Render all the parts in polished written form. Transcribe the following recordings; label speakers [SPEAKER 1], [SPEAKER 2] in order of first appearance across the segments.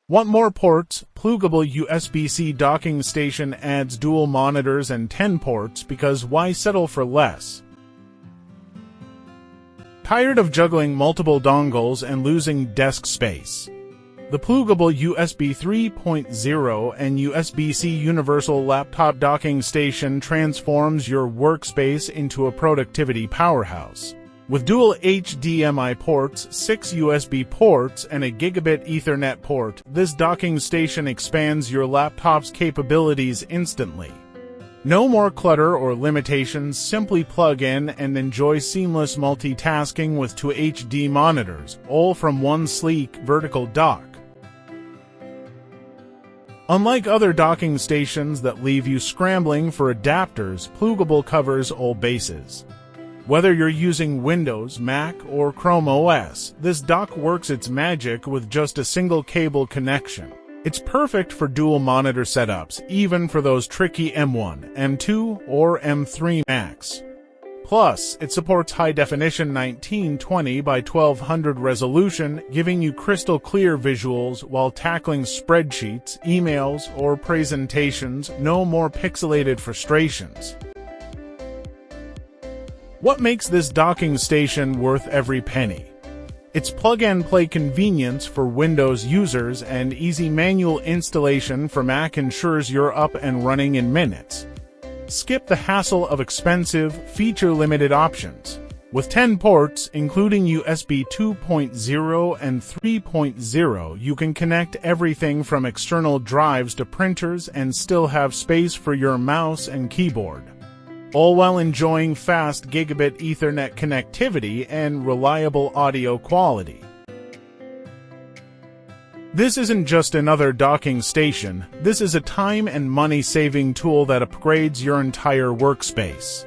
[SPEAKER 1] Want more ports? Plugable USB-C docking station adds dual monitors and 10 ports because why settle for less? Tired of juggling multiple dongles and losing desk space? The Plugable USB 3.0 and USB-C universal laptop docking station transforms your workspace into a productivity powerhouse. With dual HDMI ports, 6 USB ports, and a Gigabit Ethernet port, this docking station expands your laptop's capabilities instantly. No more clutter or limitations, simply plug in and enjoy seamless multitasking with 2 HD monitors, all from one sleek, vertical dock. Unlike other docking stations that leave you scrambling for adapters, Plugable covers all bases. Whether you're using Windows, Mac, or Chrome OS, this dock works its magic with just a single cable connection. It's perfect for dual monitor setups, even for those tricky M1, M2, or M3 Macs. Plus, it supports high-definition 1920 by 1200 resolution, giving you crystal-clear visuals while tackling spreadsheets, emails, or presentations. No more pixelated frustrations. What makes this docking station worth every penny? Its plug-and-play convenience for Windows users and easy manual installation for Mac ensures you're up and running in minutes. Skip the hassle of expensive, feature-limited options. With 10 ports, including USB 2.0 and 3.0, you can connect everything from external drives to printers and still have space for your mouse and keyboard, all while enjoying fast Gigabit Ethernet connectivity and reliable audio quality. This isn't just another docking station, this is a time and money-saving tool that upgrades your entire workspace.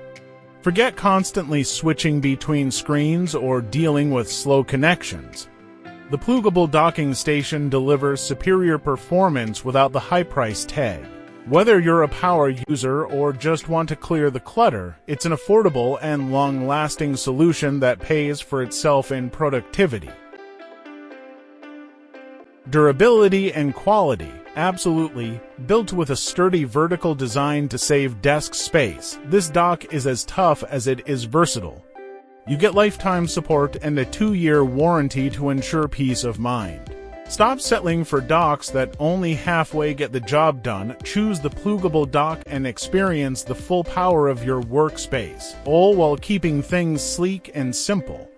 [SPEAKER 1] Forget constantly switching between screens or dealing with slow connections. The Plugable docking station delivers superior performance without the high price tag. Whether you're a power user or just want to clear the clutter, it's an affordable and long-lasting solution that pays for itself in productivity. Durability and quality. Absolutely. Built with a sturdy vertical design to save desk space, this dock is as tough as it is versatile. You get lifetime support and a 2-year warranty to ensure peace of mind. Stop settling for docks that only halfway get the job done. Choose the Plugable dock and experience the full power of your workspace, all while keeping things sleek and simple.